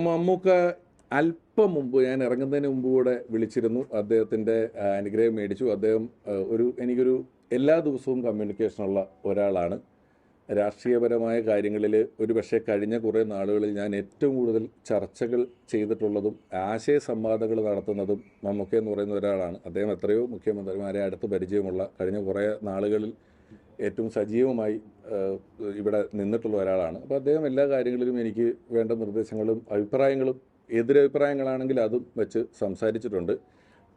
മമ്മൂക്ക അല്പം മുമ്പ് ഞാൻ ഇറങ്ങുന്നതിന് മുമ്പ് കൂടെ വിളിച്ചിരുന്നു. അദ്ദേഹത്തിൻ്റെ അനുഗ്രഹം മേടിച്ചു. അദ്ദേഹം എനിക്കൊരു എല്ലാ ദിവസവും കമ്മ്യൂണിക്കേഷനുള്ള ഒരാളാണ്. രാഷ്ട്രീയപരമായ കാര്യങ്ങളിൽ ഒരുപക്ഷെ കഴിഞ്ഞ കുറേ നാളുകളിൽ ഞാൻ ഏറ്റവും കൂടുതൽ ചർച്ചകൾ ചെയ്തിട്ടുള്ളതും ആശയ സംവാദങ്ങൾ നടത്തുന്നതും മമ്മൂക്ക എന്ന് പറയുന്ന ഒരാളാണ്. അദ്ദേഹം എത്രയോ മുഖ്യമന്ത്രിമാരെ അടുത്ത് പരിചയമുള്ള, കഴിഞ്ഞ കുറേ നാളുകളിൽ ഏറ്റവും സജീവമായി ഇവിടെ നിന്നിട്ടുള്ള ഒരാളാണ്. അപ്പോൾ അദ്ദേഹം എല്ലാ കാര്യങ്ങളിലും എനിക്ക് വേണ്ട നിർദ്ദേശങ്ങളും അഭിപ്രായങ്ങളും എതിരഭിപ്രായങ്ങളാണെങ്കിൽ അതും വെച്ച് സംസാരിച്ചിട്ടുണ്ട്.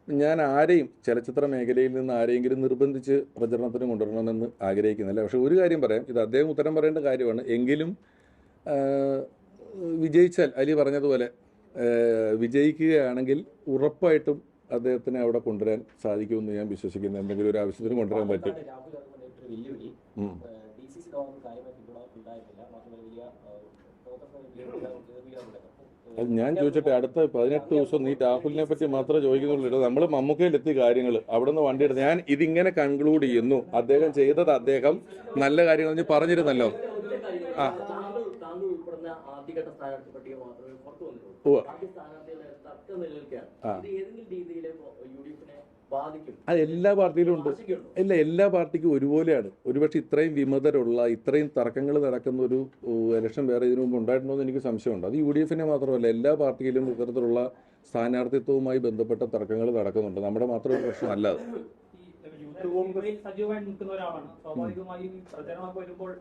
ഞാൻ ആരെയും ചലച്ചിത്ര മേഖലയിൽ നിന്ന് ആരെയെങ്കിലും നിർബന്ധിച്ച് പ്രചരണത്തിന് കൊണ്ടുവരണമെന്ന് ആഗ്രഹിക്കുന്നില്ല. പക്ഷേ ഒരു കാര്യം പറയാം, ഇത് അദ്ദേഹം ഉത്തരം പറയേണ്ട കാര്യമാണ്. എങ്കിലും വിജയിച്ചാൽ അലി പറഞ്ഞതുപോലെ വിജയിക്കുകയാണെങ്കിൽ ഉറപ്പായിട്ടും അദ്ദേഹത്തിനെ അവിടെ കൊണ്ടുവരാൻ സാധിക്കുമെന്ന് ഞാൻ വിശ്വസിക്കുന്നു. എന്തെങ്കിലും ഒരു ആവശ്യത്തിന് കൊണ്ടുവരാൻ പറ്റും. ഞാൻ ചോദിച്ചിട്ട് അടുത്ത 18 ദിവസം നീ രാഹുലിനെ പറ്റി മാത്രമേ ചോദിക്കുന്നുള്ളൂ. നമ്മൾ മമ്മൂക്കയിലെത്തി കാര്യങ്ങൾ അവിടെ നിന്ന് വണ്ടി എടുത്ത് ഞാൻ ഇതിങ്ങനെ കൺക്ലൂഡ് ചെയ്യുന്നു. അദ്ദേഹം ചെയ്തത് അദ്ദേഹം നല്ല കാര്യങ്ങൾ പറഞ്ഞിരുന്നല്ലോ. ആ അത് എല്ലാ പാർട്ടിയിലും ഉണ്ട്. ഇല്ല, എല്ലാ പാർട്ടിക്കും ഒരുപോലെയാണ്. ഒരുപക്ഷെ ഇത്രയും വിമതരുള്ള, ഇത്രയും തർക്കങ്ങൾ നടക്കുന്ന ഒരു ഇലക്ഷൻ വേറെ ഇതിനു മുമ്പ് ഉണ്ടായിട്ടുണ്ടോ എന്ന് എനിക്ക് സംശയമുണ്ട്. അത് UDF മാത്രമല്ല, എല്ലാ പാർട്ടിയിലും ഇത്തരത്തിലുള്ള സ്ഥാനാർത്ഥിത്വവുമായി ബന്ധപ്പെട്ട തർക്കങ്ങൾ നടക്കുന്നുണ്ട്. നമ്മുടെ മാത്രം ഒരു പ്രശ്നമല്ല അത്. സജീവമായി നിൽക്കുന്ന ഒരാളാണ്. സ്വാഭാവികമായും പ്രചരണം വരുമ്പോൾ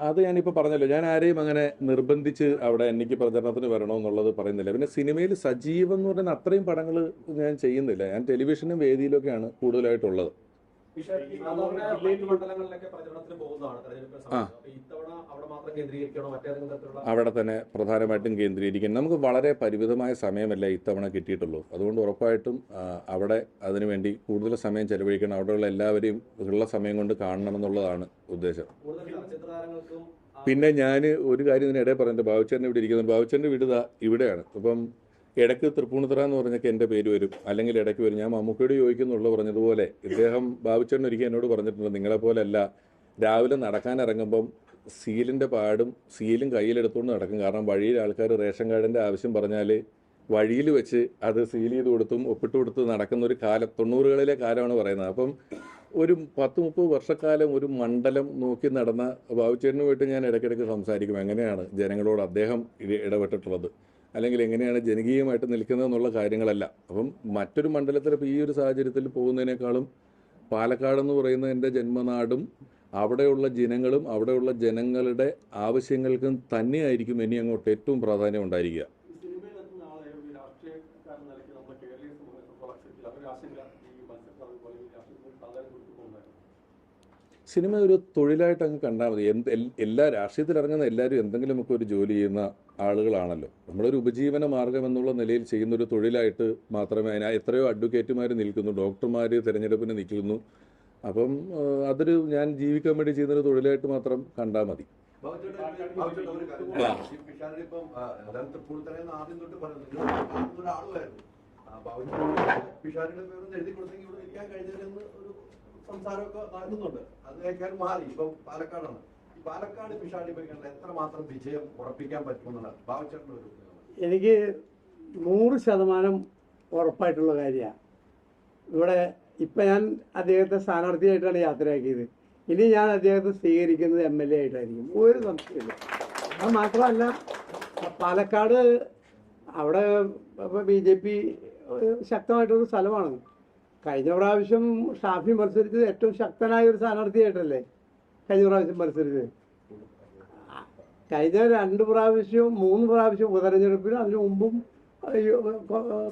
അത് ഞാനിപ്പോൾ പറഞ്ഞല്ലോ, ഞാൻ ആരെയും അങ്ങനെ നിർബന്ധിച്ച് അവിടെ എനിക്ക് പ്രചരണത്തിന് വരണമെന്നുള്ളത് പറയുന്നില്ല. പിന്നെ സിനിമയിൽ സജീവം എന്ന് പറയുന്ന അത്രയും പടങ്ങൾ ഞാൻ ചെയ്യുന്നില്ല. ഞാൻ ടെലിവിഷനും വേദിയിലൊക്കെയാണ് കൂടുതലായിട്ടുള്ളത്. അവിടെ തന്നെ പ്രധാനമായിട്ടും കേന്ദ്രീകരിക്കണം. നമുക്ക് വളരെ പരിമിതമായ സമയമല്ല ഇത്തവണ കിട്ടിയിട്ടുള്ളൂ. അതുകൊണ്ട് ഉറപ്പായിട്ടും അവിടെ അതിനുവേണ്ടി കൂടുതൽ സമയം ചെലവഴിക്കണം. അവിടെയുള്ള എല്ലാവരെയും ഉള്ള സമയം കൊണ്ട് കാണണമെന്നുള്ളതാണ് ഉദ്ദേശം. പിന്നെ ഞാൻ ഒരു കാര്യം ഇതിനിടെ പറഞ്ഞിട്ട്, ബാബുച്ചേട്ടൻ ഇവിടെ ഇരിക്കുന്നുണ്ട്. ബാബുച്ചേട്ടൻ്റെ വീട് ഇവിടെയാണ്. അപ്പം ഇടയ്ക്ക് തൃപ്പൂണിത്തുറ എന്ന് പറഞ്ഞൊക്കെ എൻ്റെ പേര് വരും, അല്ലെങ്കിൽ ഇടയ്ക്ക് വരും. ഞാൻ മമ്മൂക്കയോട് ചോദിക്കുന്നുള്ളൂ പറഞ്ഞതുപോലെ ഇദ്ദേഹം ബാബുച്ചേട്ടൻ ഒരിക്കൽ എന്നോട് പറഞ്ഞിട്ടുണ്ട്, നിങ്ങളെപ്പോലല്ല രാവിലെ നടക്കാൻ ഇറങ്ങുമ്പം സീലിൻ്റെ പാടും സീലും കയ്യിലെടുത്തുകൊണ്ട് നടക്കും. കാരണം വഴിയിൽ ആൾക്കാർ റേഷൻ കാർഡിൻ്റെ ആവശ്യം പറഞ്ഞാൽ വഴിയിൽ വെച്ച് അത് സീൽ ചെയ്ത് കൊടുത്തും ഒപ്പിട്ട് കൊടുത്ത് നടക്കുന്ന ഒരു കാലം, 90കളിലെ കാലമാണ് പറയുന്നത്. അപ്പം ഒരു 10-30 വർഷക്കാലം ഒരു മണ്ഡലം നോക്കി നടന്ന ബാബുച്ചേട്ടന് പോയിട്ട് ഞാൻ ഇടയ്ക്കിടയ്ക്ക് സംസാരിക്കും, എങ്ങനെയാണ് ജനങ്ങളോട് അദ്ദേഹം ഇടപെട്ടിട്ടുള്ളത്, അല്ലെങ്കിൽ എങ്ങനെയാണ് ജനകീയമായിട്ട് നിൽക്കുന്നത് എന്നുള്ള കാര്യങ്ങളല്ല. അപ്പം മറ്റൊരു മണ്ഡലത്തിൽ ഇപ്പോൾ ഈ ഒരു സാഹചര്യത്തിൽ പോകുന്നതിനേക്കാളും പാലക്കാടെന്ന് പറയുന്ന എൻ്റെ ജന്മനാടും അവിടെയുള്ള ജനങ്ങളും അവിടെയുള്ള ജനങ്ങളുടെ ആവശ്യങ്ങൾക്കും തന്നെയായിരിക്കും ഇനി അങ്ങോട്ട് ഏറ്റവും പ്രാധാന്യം ഉണ്ടായിരിക്കുക. സിനിമ ഒരു തൊഴിലായിട്ട് അങ്ങ് കണ്ടാൽ മതി. എല്ലാ രാഷ്ട്രീയത്തിൽ ഇറങ്ങുന്ന എല്ലാവരും എന്തെങ്കിലുമൊക്കെ ഒരു ജോലി ചെയ്യുന്ന ആളുകളാണല്ലോ. നമ്മളൊരു ഉപജീവന മാർഗം എന്നുള്ള നിലയിൽ ചെയ്യുന്നൊരു തൊഴിലായിട്ട് മാത്രമേ എത്രയോ അഡ്വക്കേറ്റുമാർ നിൽക്കുന്നു, ഡോക്ടർമാർ തിരഞ്ഞെടുപ്പിന് നിൽക്കുന്നു. അപ്പം അതൊരു ഞാൻ ജീവിക്കാൻ വേണ്ടി ചെയ്യുന്നൊരു തൊഴിലായിട്ട് മാത്രം കണ്ടാൽ മതി. സംസാരമൊക്കെ നടക്കുന്നുണ്ട്. അത് കേൾക്കാൻ മാറി. ഇപ്പം പാലക്കാടാണ്. പാലക്കാട് പിഷാരടി ഭരിക്കുന്നത് എത്രമാത്രം വിജയം ഉറപ്പിക്കാൻ പറ്റുമെന്നാണ് ബാബുച്ചേട്ടൻ്റെ ഒരു? എനിക്ക് 100% ഉറപ്പായിട്ടുള്ള കാര്യമാണ്. ഇവിടെ ഇപ്പം ഞാൻ അദ്ദേഹത്തെ സ്ഥാനാർത്ഥിയായിട്ടാണ് യാത്രയാക്കിയത്. ഇനി ഞാൻ അദ്ദേഹത്തെ സ്വീകരിക്കുന്നത് MLA ആയിട്ടായിരിക്കും, ഒരു സംശയമില്ല. അത് മാത്രമല്ല, പാലക്കാട് അവിടെ BJP ശക്തമായിട്ടൊരു സ്ഥലമാണ്. കഴിഞ്ഞ പ്രാവശ്യം ഷാഫി മത്സരിച്ചത് ഏറ്റവും ശക്തനായ ഒരു സ്ഥാനാർത്ഥിയായിട്ടല്ലേ കഴിഞ്ഞ പ്രാവശ്യം മത്സരിച്ചത്. കഴിഞ്ഞ 2 പ്രാവശ്യവും 3 പ്രാവശ്യവും ഉപതെരഞ്ഞെടുപ്പിലും അതിനു മുമ്പും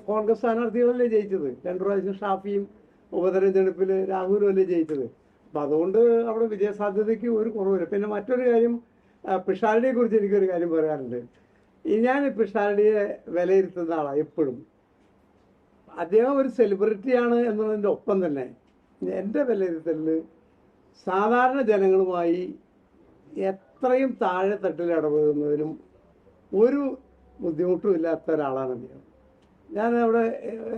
കോൺഗ്രസ് സ്ഥാനാർത്ഥികളല്ലേ ജയിച്ചത്. 2 പ്രാവശ്യം ഷാഫിയും ഉപതെരഞ്ഞെടുപ്പിൽ രാഹുലും അല്ലേ ജയിച്ചത്. അപ്പം അതുകൊണ്ട് അവിടെ വിജയസാധ്യതയ്ക്ക് ഒരു കുറവില്ല. പിന്നെ മറ്റൊരു കാര്യം, പിഷാരടിയെ കുറിച്ച് എനിക്കൊരു കാര്യം പറയാറുണ്ട്. ഞാൻ പിഷാരടിയെ വിലയിരുത്തുന്ന ആളാണ് എപ്പോഴും. അദ്ദേഹം ഒരു സെലിബ്രിറ്റിയാണ് എന്നതിൻ്റെ ഒപ്പം തന്നെ എൻ്റെ വിലയിരുത്തലിൽ സാധാരണ ജനങ്ങളുമായി എത്രയും താഴെ തട്ടിൽ ഇടപെടുന്നതിനും ഒരു ബുദ്ധിമുട്ടും ഇല്ലാത്ത ഒരാളാണ് അദ്ദേഹം. ഞാൻ അവിടെ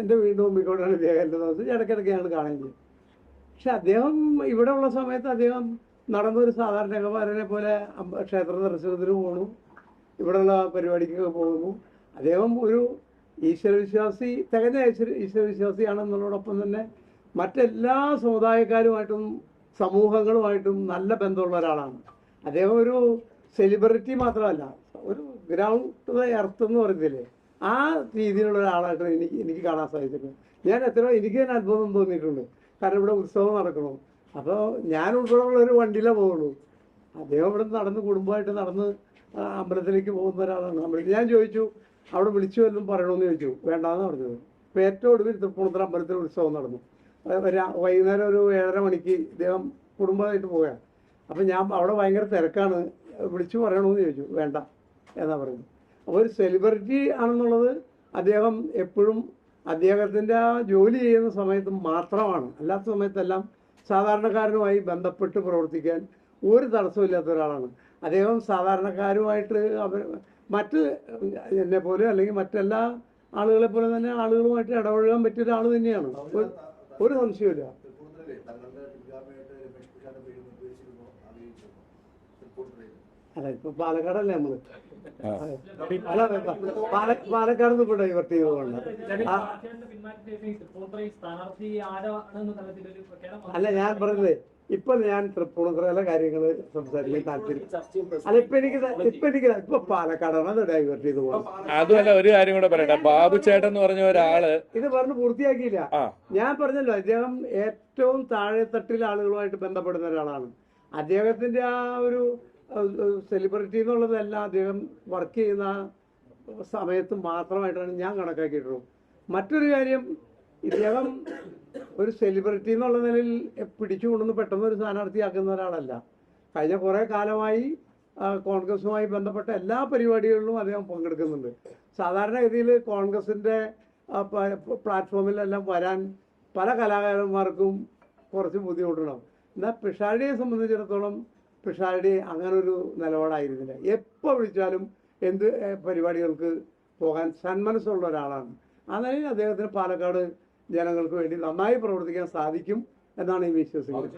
എൻ്റെ വീടിൻ്റെ മുമ്പിൽ ഇദ്ദേഹത്തിൻ്റെ ദിവസം ഇടയ്ക്കിടയ്ക്ക് ഞങ്ങൾ കാണുകയും ചെയ്യും. പക്ഷെ അദ്ദേഹം ഇവിടെ ഉള്ള സമയത്ത് അദ്ദേഹം നടന്നൊരു സാധാരണക്കാരനെ പോലെ ക്ഷേത്ര ദർശനത്തിന് പോകണു, ഇവിടെയുള്ള പരിപാടിക്കൊക്കെ പോകുന്നു. അദ്ദേഹം ഒരു ഈശ്വരവിശ്വാസി, തികഞ്ഞ ഈശ്വരവിശ്വാസിയാണെന്നുള്ളതോടൊപ്പം തന്നെ മറ്റെല്ലാ സമുദായക്കാരുമായിട്ടും സമൂഹങ്ങളുമായിട്ടും നല്ല ബന്ധമുള്ള ഒരാളാണ്. അദ്ദേഹം ഒരു സെലിബ്രിറ്റി മാത്രമല്ല, ഒരു ഗ്രൗണ്ട് എർത്ത് എന്ന് പറയുന്നില്ലേ, ആ രീതിയിലുള്ള ഒരാളായിട്ട് എനിക്ക് കാണാൻ സാധിച്ചിട്ടുണ്ട്. എനിക്ക് തന്നെ അത്ഭുതം തോന്നിയിട്ടുണ്ട്. കാരണം ഇവിടെ ഉത്സവം നടക്കണം, അപ്പോൾ ഞാൻ ഉൾപ്പെടെയുള്ള ഒരു വണ്ടിയിലേ പോകുള്ളൂ. അദ്ദേഹം ഇവിടെ കുടുംബമായിട്ട് നടന്ന് അമ്പലത്തിലേക്ക് പോകുന്ന ഒരാളാണ്. ഞാൻ ചോദിച്ചു, അവിടെ വിളിച്ചു വല്ലതും പറയണമെന്ന് ചോദിച്ചു. വേണ്ടാന്ന് പറഞ്ഞത്. ഇപ്പോൾ ഏറ്റവും ഒടുവിൽ തൃപ്പൂണിത്തുറ അമ്പലത്തിൽ ഉത്സവം നടന്നു. വൈകുന്നേരം ഒരു 7:30 മണിക്ക് ഇദ്ദേഹം കുടുംബമായിട്ട് പോവുകയാണ്. അപ്പം ഞാൻ അവിടെ ഭയങ്കര തിരക്കാണ്, വിളിച്ചു പറയണമെന്ന് ചോദിച്ചു. വേണ്ട എന്നാ പറയുന്നത്. അപ്പോൾ ഒരു സെലിബ്രിറ്റി ആണെന്നുള്ളത് അദ്ദേഹം എപ്പോഴും അദ്ദേഹത്തിൻ്റെ ആ ജോലി ചെയ്യുന്ന സമയത്ത് മാത്രമാണ്. അല്ലാത്ത സമയത്തെല്ലാം സാധാരണക്കാരനുമായി ബന്ധപ്പെട്ട് പ്രവർത്തിക്കാൻ ഒരു തടസ്സമില്ലാത്ത ഒരാളാണ് അദ്ദേഹം. സാധാരണക്കാരുമായിട്ട് മറ്റ് എന്നെ പോലെ അല്ലെങ്കിൽ മറ്റെല്ലാ ആളുകളെ പോലെ തന്നെ ആളുകളുമായിട്ട് ഇടപഴകാൻ പറ്റിയ ഒരാൾ തന്നെയാണ്. ഒരു സംശയമില്ല. അല്ല, ഇപ്പൊ പാലക്കാടല്ലേ നമ്മള്, പാലക്കാട് നിന്ന് ഇപ്പൊ ഡൈവേർട്ട് ചെയ്തുകൊണ്ട്. അല്ല, ഞാൻ പറഞ്ഞത് ഇപ്പൊ ഞാൻ തൃപ്പൂണിത്തുറയിലെ കാര്യങ്ങൾ സംസാരിക്കാൻ താല്പര്യം. അല്ല, ഇപ്പൊ പാലക്കാടാണ് അത് ഡൈവേർട്ട് ചെയ്ത് പോകുന്നത്. അതുമല്ല, ഒരു കാര്യം കൂടെ പറയട്ടെ. ബാബു ചേട്ടൻ എന്ന് പറഞ്ഞ ഒരാള് ഇത് പറഞ്ഞ് പൂർത്തിയാക്കിയില്ല. ഞാൻ പറഞ്ഞല്ലോ, അദ്ദേഹം ഏറ്റവും താഴെത്തട്ടിലെ ആളുകളുമായിട്ട് ബന്ധപ്പെടുന്ന ഒരാളാണ്. അദ്ദേഹത്തിന്റെ ആ ഒരു സെലിബ്രിറ്റി എന്നുള്ളതെല്ലാം അദ്ദേഹം വർക്ക് ചെയ്യുന്ന സമയത്ത് മാത്രമായിട്ടാണ് ഞാൻ കണക്കാക്കിയിട്ടുള്ളൂ. മറ്റൊരു കാര്യം, ഇദ്ദേഹം ഒരു സെലിബ്രിറ്റി എന്നുള്ള നിലയിൽ പിടിച്ചുകൊണ്ടുവന്ന് പെട്ടെന്ന് ഒരു സ്ഥാനാർത്ഥിയാക്കുന്ന ഒരാളല്ല. കഴിഞ്ഞ കുറേ കാലമായി കോൺഗ്രസുമായി ബന്ധപ്പെട്ട എല്ലാ പരിപാടികളിലും അദ്ദേഹം പങ്കെടുക്കുന്നുണ്ട്. സാധാരണഗതിയിൽ കോൺഗ്രസിൻ്റെ പ്ലാറ്റ്ഫോമിലെല്ലാം വരാൻ പല കലാകാരന്മാർക്കും കുറച്ച് ബുദ്ധിമുട്ടുണ്ടാവും. എന്നാൽ പിഷാരടിയെ സംബന്ധിച്ചിടത്തോളം പിഷാരടി അങ്ങനൊരു നിലപാടായിരുന്നില്ല. എപ്പോൾ വിളിച്ചാലും എന്ത് പരിപാടികൾക്ക് പോകാൻ സന്മനസ്സുള്ള ഒരാളാണ്. ആ നിലയിൽ അദ്ദേഹത്തിന് പാലക്കാട് ജനങ്ങൾക്ക് വേണ്ടി നന്നായി പ്രവർത്തിക്കാൻ സാധിക്കും എന്നാണ് ഈ വിശ്വസിക്കുന്നത്.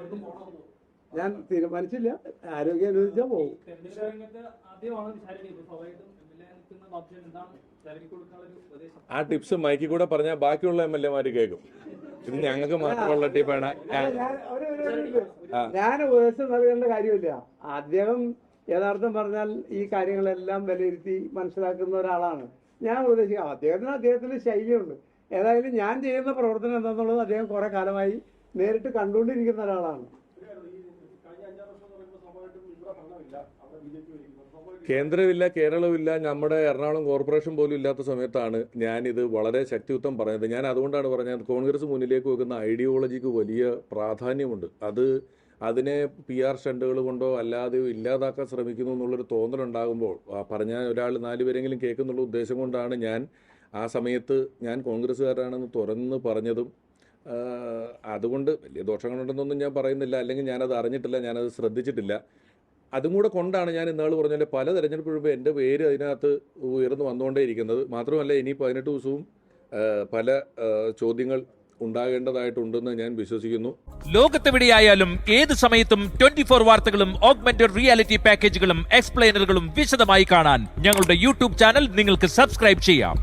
ഞാൻ തീരുമാനിച്ചില്ല, ആരോഗ്യം അനുവദിച്ചാൽ പോകും. ആ ടിപ്സ് മൈക്കിൽ കൂടെ പറഞ്ഞാൽ ബാക്കിയുള്ള MLA കേൾക്കും. ഇത് ഞങ്ങൾക്ക് മാത്രമുള്ള ടിപ്പാണ്. ഞാൻ ഉപദേശം നൽകേണ്ട കാര്യമില്ല. അദ്ദേഹം യഥാർത്ഥം പറഞ്ഞാൽ ഈ കാര്യങ്ങളെല്ലാം വിലയിരുത്തി മനസ്സിലാക്കുന്ന ഒരാളാണ്. ഞാൻ ഉപദേശിക്കാം. അദ്ദേഹത്തിന്റെ ശൈലിയുണ്ട്. ഏതായാലും ഞാൻ ചെയ്യുന്ന പ്രവർത്തനം എന്താണെന്നുള്ളത് അദ്ദേഹം കുറെ കാലമായി നേരിട്ട് കണ്ടുകൊണ്ടിരിക്കുന്ന ഒരാളാണ്. കേന്ദ്രമില്ല, കേരളമില്ല, നമ്മുടെ എറണാകുളം കോർപ്പറേഷൻ പോലും ഇല്ലാത്ത സമയത്താണ് ഞാനിത് വളരെ ശക്തിയുക്തം പറഞ്ഞത്. ഞാൻ അതുകൊണ്ടാണ് പറഞ്ഞത്, കോൺഗ്രസ് മുന്നിലേക്ക് വെക്കുന്ന ഐഡിയോളജിക്ക് വലിയ പ്രാധാന്യമുണ്ട്. അതിനെ PR സ്റ്റണ്ടുകൾ കൊണ്ടോ അല്ലാതെയോ ഇല്ലാതാക്കാൻ ശ്രമിക്കുന്നു എന്നുള്ളൊരു തോന്നലുണ്ടാകുമ്പോൾ, പറഞ്ഞ ഒരാൾ 4 പേരെങ്കിലും കേൾക്കുന്നുള്ള ഉദ്ദേശം കൊണ്ടാണ് ഞാൻ ആ സമയത്ത് ഞാൻ കോൺഗ്രസ്സുകാരാണെന്ന് തുറന്ന് പറഞ്ഞതും. അതുകൊണ്ട് വലിയ ദോഷങ്ങളുണ്ടെന്നൊന്നും ഞാൻ പറയുന്നില്ല, അല്ലെങ്കിൽ ഞാനത് അറിഞ്ഞിട്ടില്ല, ഞാനത് ശ്രദ്ധിച്ചിട്ടില്ല. അതും കൂടെ കൊണ്ടാണ് ഞാൻ ഇന്നാൾ പറഞ്ഞാൽ പല തെരഞ്ഞെടുപ്പ് കഴിയുമ്പോൾ എൻ്റെ പേര് അതിനകത്ത് ഉയർന്നു വന്നുകൊണ്ടേയിരിക്കുന്നത്. മാത്രമല്ല, ഇനി 18 ദിവസവും പല ചോദ്യങ്ങൾ ഉണ്ടാകേണ്ടതായിട്ടുണ്ടെന്ന് ഞാൻ വിശ്വസിക്കുന്നു. ലോകത്തെവിടെയായാലും ഏത് സമയത്തും 24 വാർത്തകളും ഓഗ്മെന്റഡ് റിയാലിറ്റി പാക്കേജുകളും എക്സ്പ്ലെയിനറുകളും വിശദമായി കാണാൻ ഞങ്ങളുടെ YouTube ചാനൽ നിങ്ങൾക്ക് സബ്സ്ക്രൈബ് ചെയ്യാം.